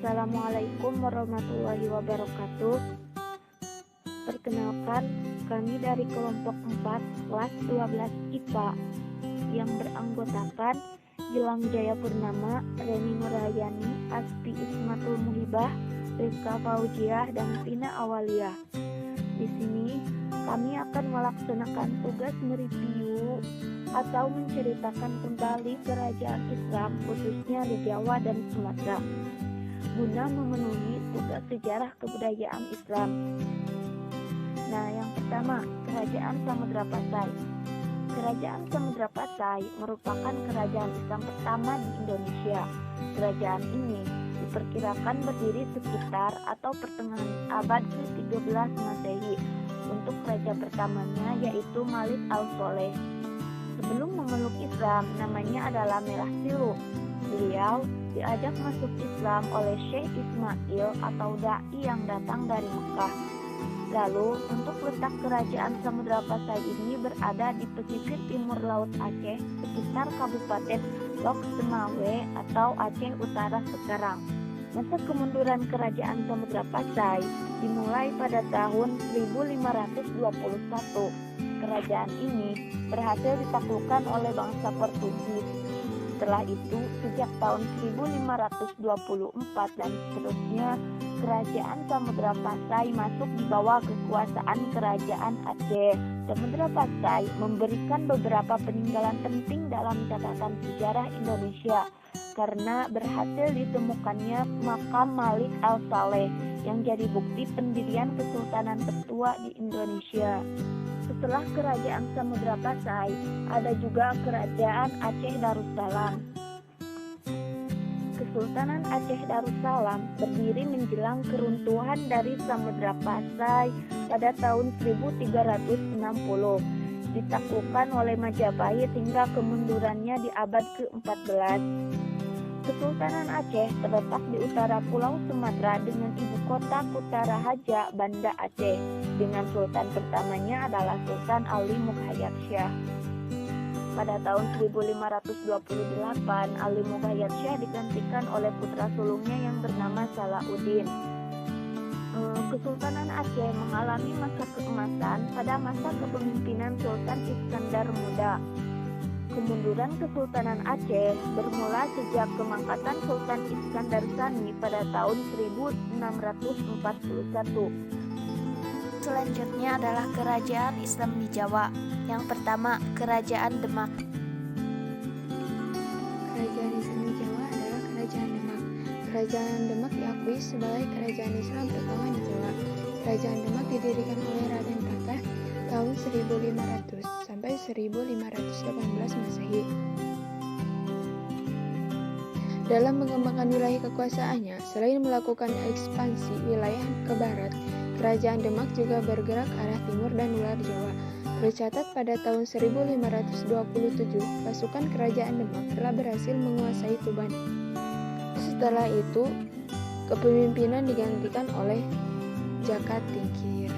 Assalamualaikum warahmatullahi wabarakatuh. Perkenalkan, kami dari kelompok 4 kelas 12 IPA yang beranggotakan Gilang Jaya Purnama, Reni Nurhayani, Aspi Ismatul Muhibah, Rizka Fauziah, dan Vina Awaliyah. Di sini kami akan melaksanakan tugas mereview atau menceritakan kembali kerajaan Islam khususnya di Jawa dan Sumatera guna memenuhi tugas sejarah kebudayaan Islam. Nah, yang pertama, Kerajaan Samudra Pasai. Kerajaan Samudra Pasai merupakan kerajaan Islam pertama di Indonesia. Kerajaan ini diperkirakan berdiri sekitar atau pertengahan abad ke-13 Masehi. Untuk raja pertamanya yaitu Malik Al-Soleh. Sebelum memeluk Islam, namanya adalah Merah Silu. Beliau diajak masuk Islam oleh Syekh Ismail atau Dai yang datang dari Mekah. Lalu, untuk letak kerajaan Samudra Pasai ini berada di pesisir timur Laut Aceh, sekitar Kabupaten Lok Semawe atau Aceh Utara sekarang. Masa kemunduran kerajaan Samudra Pasai dimulai pada tahun 1521. Kerajaan ini berhasil ditaklukkan oleh bangsa Portugis. Setelah itu, sejak tahun 1524 dan seterusnya, kerajaan Samudra Pasai masuk di bawah kekuasaan kerajaan Aceh. Samudra Pasai memberikan beberapa peninggalan penting dalam catatan sejarah Indonesia karena berhasil ditemukannya makam Malik Al-Saleh yang jadi bukti pendirian kesultanan tertua di Indonesia. Setelah kerajaan Samudra Pasai, ada juga kerajaan Aceh Darussalam. Kesultanan Aceh Darussalam berdiri menjelang keruntuhan dari Samudra Pasai pada tahun 1360. Ditaklukkan oleh Majapahit hingga kemundurannya di abad ke-14. Kesultanan Aceh terletak di utara Pulau Sumatera dengan ibu kota Kutarahaja, Banda Aceh. Dengan sultan pertamanya adalah Sultan Ali Muqayyad Syah. Pada tahun 1528, Ali Muqayyad Syah digantikan oleh putra sulungnya yang bernama Salahuddin. Kesultanan Aceh mengalami masa keemasan pada masa kepemimpinan Sultan Iskandar Muda. Kemunduran Kesultanan Aceh bermula sejak kemangkatan Sultan Iskandar Sani pada tahun 1641. Selanjutnya adalah kerajaan Islam di Jawa. Yang pertama, Kerajaan Demak. Kerajaan Islam di Jawa adalah Kerajaan Demak. Kerajaan Demak diakui sebagai kerajaan Islam pertama di Jawa. Kerajaan Demak didirikan oleh Raden Patah tahun 1500 sampai 1518 Masehi. Dalam mengembangkan wilayah kekuasaannya, selain melakukan ekspansi wilayah ke barat, Kerajaan Demak juga bergerak ke arah timur dan luar Jawa. Tercatat pada tahun 1527, pasukan Kerajaan Demak telah berhasil menguasai Tuban. Setelah itu, kepemimpinan digantikan oleh Jaka Tingkir.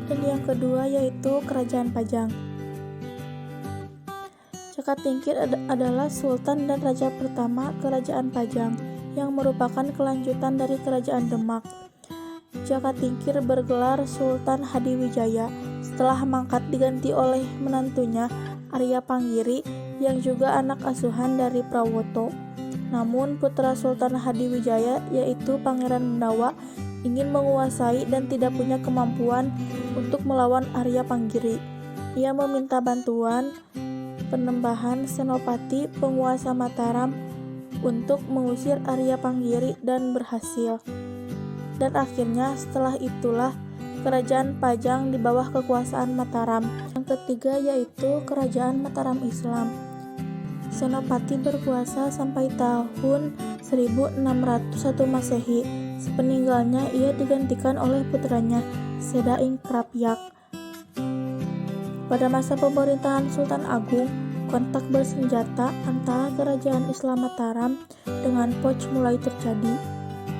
Dan yang kedua yaitu Kerajaan Pajang. Jaka Tingkir adalah Sultan dan Raja pertama Kerajaan Pajang yang merupakan kelanjutan dari Kerajaan Demak. Jaka Tingkir bergelar Sultan Hadiwijaya setelah mangkat diganti oleh menantunya Arya Panggiri yang juga anak asuhan dari Prawoto. Namun putra Sultan Hadiwijaya yaitu Pangeran Benawa ingin menguasai dan tidak punya kemampuan untuk melawan Arya Panggiri. Ia meminta bantuan Penembahan Senopati penguasa Mataram untuk mengusir Arya Panggiri dan berhasil. Dan akhirnya setelah itulah Kerajaan Pajang di bawah kekuasaan Mataram. Yang ketiga yaitu Kerajaan Mataram Islam. Senopati berkuasa sampai tahun 1601 Masehi. Sepeninggalnya ia digantikan oleh putranya Sedaing Krapyak. Pada masa pemerintahan Sultan Agung, kontak bersenjata antara Kerajaan Islam Mataram dengan Poch mulai terjadi.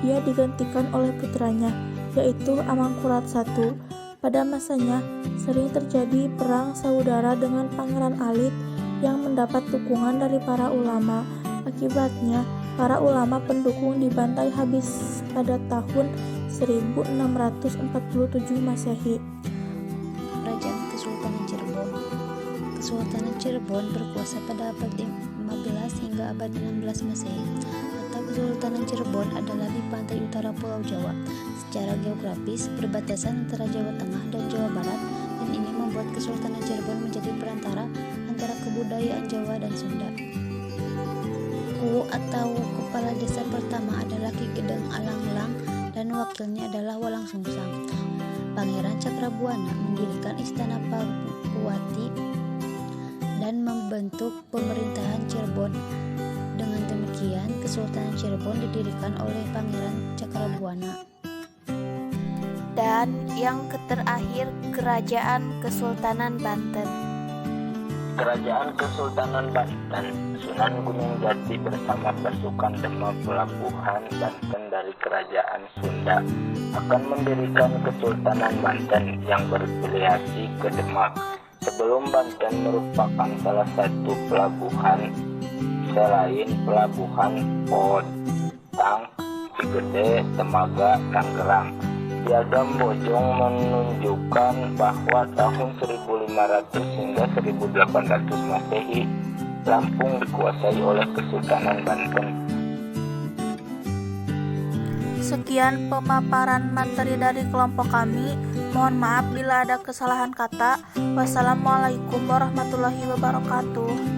Ia digantikan oleh putranya, yaitu Amangkurat I. Pada masanya, sering terjadi perang saudara dengan Pangeran Alit yang mendapat dukungan dari para ulama. Akibatnya, Para ulama pendukung dibantai habis pada tahun 1647 Masehi. Kerajaan Kesultanan Cirebon. Kesultanan Cirebon berkuasa pada abad 15 hingga abad 16 Masehi. Letak Kesultanan Cirebon adalah di pantai utara Pulau Jawa. Secara geografis berbatasan antara Jawa Tengah dan Jawa Barat, dan ini membuat Kesultanan Cirebon menjadi perantara antara kebudayaan Jawa dan Sunda. Ku atau kepala desa pertama adalah Ki Gedeng Alanglang dan wakilnya adalah Walang Sungsang. Pangeran Cakrabuana mendirikan Istana Pakuwati dan membentuk pemerintahan Cirebon. Dengan demikian, Kesultanan Cirebon didirikan oleh Pangeran Cakrabuana. Dan yang terakhir, Kerajaan Kesultanan Banten. Kerajaan Kesultanan Banten, Sunan Gunung Jati bersama pasukan Demak Pelabuhan Banten dari Kerajaan Sunda akan mendirikan Kesultanan Banten yang berafiliasi ke Demak. Sebelum Banten merupakan salah satu pelabuhan selain pelabuhan Potang, Cigede, Temaga, Tangerang. Piagam Bojong menunjukkan bahwa tahun 1500 hingga 1800 Masehi, Lampung dikuasai oleh Kesultanan Banten. Sekian pemaparan materi dari kelompok kami. Mohon maaf bila ada kesalahan kata. Wassalamualaikum warahmatullahi wabarakatuh.